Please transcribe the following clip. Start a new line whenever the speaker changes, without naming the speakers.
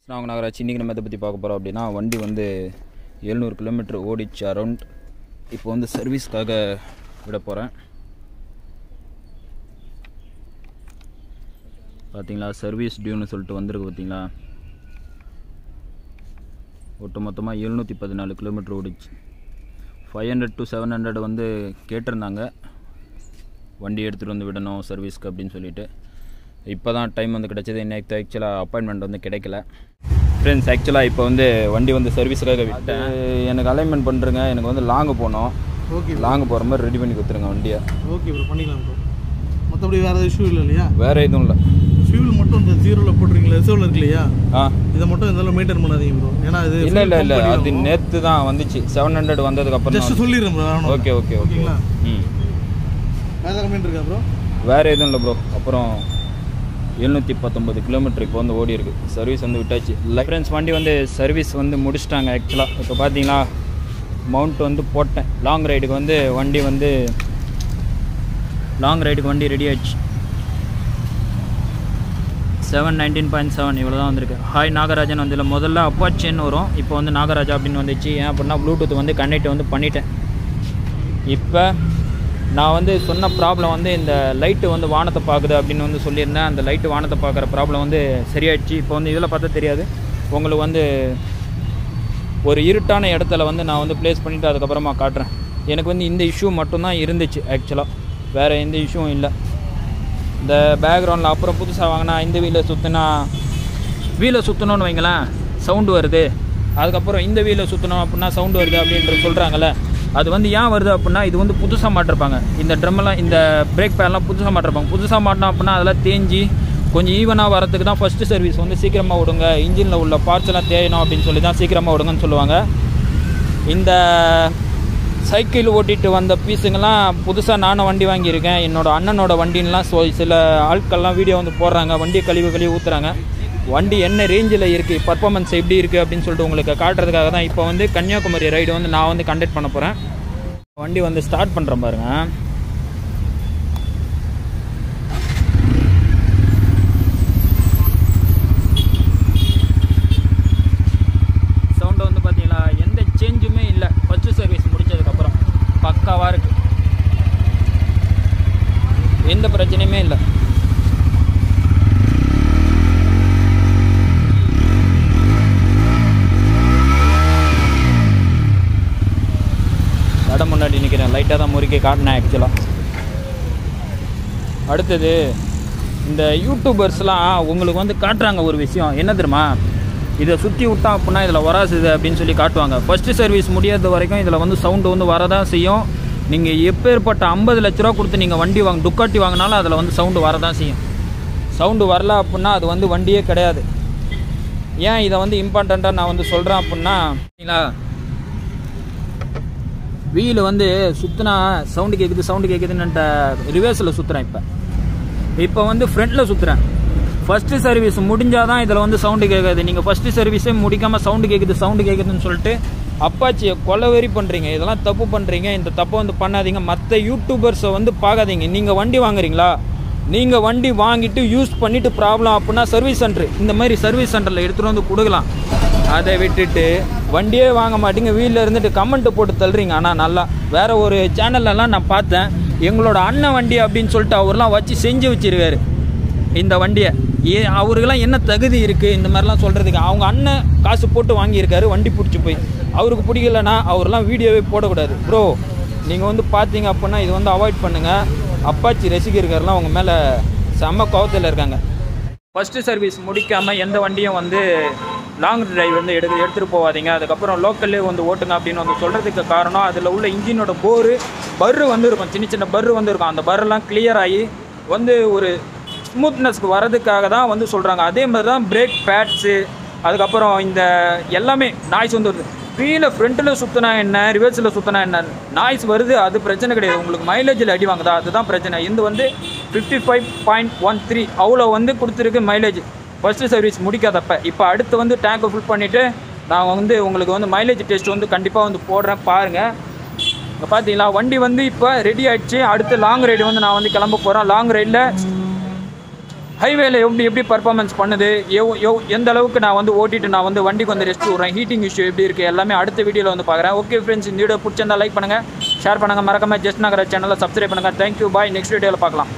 நாங்கள் நகராட்சி இன்றைக்கி நம்ம எதை பற்றி பார்க்க போகிறோம் அப்படின்னா, வண்டி வந்து 700 கிலோமீட்டர் ஓடிச்சு அரௌண்ட். இப்போ வந்து சர்வீஸ்க்காக விட போகிறேன். பார்த்தீங்களா, சர்வீஸ் டியூன்னு சொல்லிட்டு வந்திருக்கு. பார்த்தீங்களா, ஒட்டு மொத்தமாக 714 கிலோமீட்டர் ஓடிச்சு. 500 to 700 வந்து கேட்டிருந்தாங்க வண்டி எடுத்துகிட்டு வந்து விடணும் சர்வீஸ்க்கு அப்படின்னு சொல்லிட்டு. இப்போ தான் டைம் வந்து கிடச்சிது. இன்னைக்கு ஆக்சுவலாக அப்பாயின்மெண்ட் வந்து கிடைக்கல ஃப்ரெண்ட்ஸ். ஆக்சுவலாக இப்போ வந்து வண்டி வந்து சர்வீஸுக்காக விட்டேன். எனக்கு அலைன்மெண்ட் பண்ணுறேங்க. எனக்கு வந்து லாங்கு போகணும்.
ஓகே,
லாங்கு போகிற மாதிரி ரெடி பண்ணி கொடுத்துருங்க வண்டியை.
ஓகே ப்ரோ, பண்ணிக்கலாம் ப்ரோ. மற்றபடி வேறு இஷ்யூ இல்லை இல்லையா?
வேறு எதுவும் இல்லை.
ஃபியூல் மட்டும் இந்த 0ல் போட்டுறீங்களா, ரிசர்வில் இருக்கு இல்லையா? இதை மட்டும் இதெல்லாம் மெயின்டைன் பண்ணாதீங்க ப்ரோ. ஏன்னா இது
இல்லை அது நேற்று தான் வந்துச்சு. 700 வந்ததுக்கப்புறம்
ஜஸ்ட் சொல்லிடுறேன் ப்ரோ.
ஓகே
ஓகேங்களா? வேறு கம்மியாக இருக்கா ப்ரோ?
வேறு எதுவும் இல்லை ப்ரோ. அப்புறம் 719 கிலோமீட்டர் இப்போ வந்து ஓடி இருக்குது. சர்வீஸ் வந்து விட்டாச்சு. ஃப்ரெண்ட்ஸ், வண்டி வந்து சர்வீஸ் வந்து முடிச்சிட்டாங்க ஆக்சுவலாக. இப்போ பார்த்தீங்களா, மவுண்ட் வந்து போட்டேன். லாங் ரைடுக்கு வந்து வண்டி ரெடி ஆயிடுச்சு. 719.7 இவ்வளோ தான் வந்திருக்கு. ஹாய் நாகராஜன் வந்து இல்லை, முதல்ல அப்பாச்சின்னு வரும். இப்போ வந்து நாகராஜா அப்படின்னு வந்துச்சு. ஏன் அப்படின்னா ப்ளூடூத் வந்து கனெக்ட் வந்து பண்ணிட்டேன். இப்போ நான் வந்து சொன்ன ப்ராப்ளம் வந்து இந்த லைட்டு வந்து வானத்தை பார்க்குது அப்படின்னு வந்து சொல்லியிருந்தேன். அந்த லைட்டு வானத்தை பார்க்குற ப்ராப்ளம் வந்து சரியாயிடுச்சு. இப்போ வந்து இதில் பார்த்தா தெரியாது உங்களுக்கு. வந்து ஒரு இருட்டான இடத்துல வந்து நான் வந்து ப்ளேஸ் பண்ணிவிட்டு அதுக்கப்புறமா காட்டுறேன். எனக்கு வந்து இந்த இஷ்யூ மட்டும்தான் இருந்துச்சு ஆக்சுவலாக. வேறு எந்த இஷ்யூவும் இல்லை. இந்த பேக்ரவுண்டில் அப்புறம் புதுசாக வாங்கினா இந்த வீலை சுற்றணும்னு வைங்களேன், சவுண்டு வருது. அதுக்கப்புறம் இந்த வீலை சுற்றணும் அப்படின்னா சவுண்டு வருது அப்படின்ட்டு சொல்கிறாங்கல்ல. அது வந்து ஏன் வருது அப்படின்னா, இது வந்து புதுசாக மாட்டிருப்பாங்க. இந்த ட்ரம்மெல்லாம், இந்த பிரேக் பேட்லாம் புதுசாக மாட்டிருப்பாங்க. புதுசாக மாட்டினோம் அப்படின்னா அதெல்லாம் தேஞ்சி கொஞ்சம் ஈவனாக வரத்துக்கு தான் ஃபஸ்ட்டு சர்வீஸ் வந்து சீக்கிரமாக விடுங்க. இன்ஜினில் உள்ள பார்ட்ஸ் எல்லாம் தேயணும் அப்படின்னு சொல்லி தான் சீக்கிரமாக விடுங்கன்னு சொல்லுவாங்க. இந்த சைக்கிள் ஓட்டிகிட்டு வந்த பீஸுங்கெல்லாம் புதுசாக நானும் வண்டி வாங்கியிருக்கேன். என்னோடய அண்ணனோட வண்டின்லாம் சில ஆட்கள்லாம் வீடியோ வந்து போடுறாங்க. வண்டியை கழுவி ஊற்றுறாங்க. வண்டி என்ன ரேஞ்சில் இருக்குது, பர்ஃபார்மன்ஸ் எப்படி இருக்குது அப்படின்னு சொல்லிட்டு உங்களுக்கு காட்டுறதுக்காக தான் இப்போ வந்து கன்னியாகுமரி ரைடு வந்து நான் வந்து கண்டக்ட் பண்ண போகிறேன். வண்டி வந்து ஸ்டார்ட் பண்ணுறேன் பாருங்கள். சவுண்டு வந்து பார்த்தீங்களா, எந்த சேஞ்சுமே இல்லை. ஃபஸ்ட்டு சர்வீஸ் முடித்ததுக்கப்புறம் பக்காவாக இருக்குது. எந்த பிரச்சனையுமே இல்லை. இடம் முன்னாடி நிற்கிறேன். லைட்டாக தான் முறுக்கி காட்டினேன் ஆக்சுவலாக. அடுத்தது இந்த யூடியூபர்ஸ்லாம் உங்களுக்கு வந்து காட்டுறாங்க ஒரு விஷயம் என்ன தெரியுமா, இதை சுற்றி விட்டா அப்படின்னா இதில் வராசுது அப்படின்னு சொல்லி காட்டுவாங்க. ஃபஸ்ட்டு சர்வீஸ் முடியாத வரைக்கும் இதில் வந்து சவுண்டு வந்து வரதான் செய்யும். நீங்கள் எப்பேற்பட்ட 50 லட்ச ரூபா கொடுத்து நீங்கள் வண்டி டுக்காட்டி வாங்கினாலும் அதில் வந்து சவுண்டு வரதான் செய்யும். சவுண்டு வரல அப்படின்னா அது வந்து வண்டியே கிடையாது. ஏன் இதை வந்து இம்பார்ட்டண்ட்டாக நான் வந்து சொல்கிறேன் அப்படின்னா, சரிங்களா, வீல் வந்து சுற்றினா சவுண்டு கேட்குதுன்னுட்ட ரிவர்ஸில் சுற்றுறேன். இப்போ வந்து ஃப்ரண்ட்டில் சுற்றுறேன். ஃபஸ்ட்டு சர்வீஸ் முடிஞ்சால் தான் இதில் வந்து சவுண்டு கேட்காது. நீங்கள் ஃபஸ்ட்டு சர்வீஸே முடிக்காமல் சவுண்டு கேட்குதுன்னு சொல்லிட்டு அப்பாச்சியை கொலவெறி பண்ணுறீங்க. இதெல்லாம் தப்பு பண்ணுறீங்க. இந்த தப்பை வந்து பண்ணாதீங்க. மற்ற யூடியூபர்ஸை வந்து பார்க்காதீங்க. நீங்கள் வண்டி வாங்குறீங்களா, நீங்கள் வண்டி வாங்கிட்டு யூஸ் பண்ணிவிட்டு ப்ராப்ளம் அப்படின்னா சர்வீஸ் சென்டர், இந்த மாதிரி சர்வீஸ் சென்டரில் எடுத்துகிட்டு வந்து கொடுக்கலாம். அதை விட்டுட்டு வண்டியே வாங்க மாட்டீங்க, வீட்டில் இருந்துட்டு கமெண்ட்டு போட்டு தள்ளுறீங்க. ஆனால் நல்லா வேறு ஒரு சேனல்லலாம் நான் பார்த்தேன், எங்களோட அண்ணன் வண்டி அப்படின்னு சொல்லிட்டு அவர்லாம் வச்சு செஞ்சு வச்சுருக்காரு இந்த வண்டியை. அவருக்கெல்லாம் என்ன தகுதி இருக்குது இந்த மாதிரிலாம் சொல்கிறதுக்கு? அவங்க அண்ணன் காசு போட்டு வாங்கியிருக்காரு, வண்டி பிடிச்சி போய் அவருக்கு பிடிக்கலன்னா அவர்லாம் வீடியோவே போடக்கூடாது. ப்ரோ, நீங்கள் வந்து பார்த்தீங்க அப்படின்னா இது வந்து அவாய்ட் பண்ணுங்கள். அப்பாச்சி ரசிகர்கள்லாம் அவங்க மேலே செம்ம கோவத்தில் இருக்காங்க. ஃபஸ்ட்டு சர்வீஸ் முடிக்காமல் எந்த வண்டியும் வந்து லாங் டிரைவ் வந்து எடுத்துகிட்டு போகாதீங்க. அதுக்கப்புறம் லோக்கல்லே வந்து ஓட்டுங்க அப்படின்னு வந்து சொல்கிறதுக்கு காரணம், அதில் உள்ள இன்ஜினோட பர்ரு வந்து இருக்கும். சின்ன பர்ரு வந்து இருக்கும். அந்த பர்ரெலாம் கிளியர் ஆகி வந்து ஒரு ஸ்மூத்னஸ்க்கு வரதுக்காக தான் வந்து சொல்கிறாங்க. அதே மாதிரி தான் பிரேக் பேட்ஸு, அதுக்கப்புறம் இந்த எல்லாமே நாய்ஸ் வந்து வருது. வீலை ஃப்ரண்ட்டில் சுற்றினா என்ன, ரிவர்ஸில் சுற்றினா என்ன, நாய்ஸ் வருது, அது பிரச்சனை கிடையாது. உங்களுக்கு மைலேஜில் அடி வாங்குதா, அதுதான் பிரச்சனை. இது வந்து 55.13 அவ்வளோ வந்து கொடுத்துருக்கு மைலேஜ் ஃபஸ்ட்டு சர்வீஸ் முடிக்காதப்ப. இப்போ அடுத்து வந்து டேங்கை ஃபுல் பண்ணிவிட்டு நான் வந்து உங்களுக்கு வந்து மைலேஜ் டெஸ்ட் வந்து கண்டிப்பாக வந்து போடுறேன் பாருங்கள். இப்போ பார்த்தீங்களா, வண்டி வந்து இப்போ ரெடி ஆகிடுச்சு. அடுத்து லாங் ரைடு வந்து நான் வந்து கிளம்ப போகிறேன். லாங் ரைடில் ஹைவேல எப்படி பர்ஃபார்மன்ஸ் பண்ணுது, எந்த அளவுக்கு நான் வந்து ஓட்டிட்டு நான் வந்து வண்டிக்கு வந்து ரெஸ்ட் விட்றேன், ஹீட்டிங் இஷ்யூ எப்படி இருக்குது எல்லாமே அடுத்த வீடியோவில் வந்து பார்க்குறேன். ஓகே ஃப்ரெண்ட்ஸ், இந்த வீடியோ பிடிச்சிருந்தா லைக் பண்ணுங்கள், ஷேர் பண்ணுங்கள், மறக்காம ஜஸ்ட் நகர சேனலை சப்ஸ்கிரைப் பண்ணுங்கள். தேங்க்யூ, பாய். நெக்ஸ்ட் வீடியோவில் பார்க்கலாம்.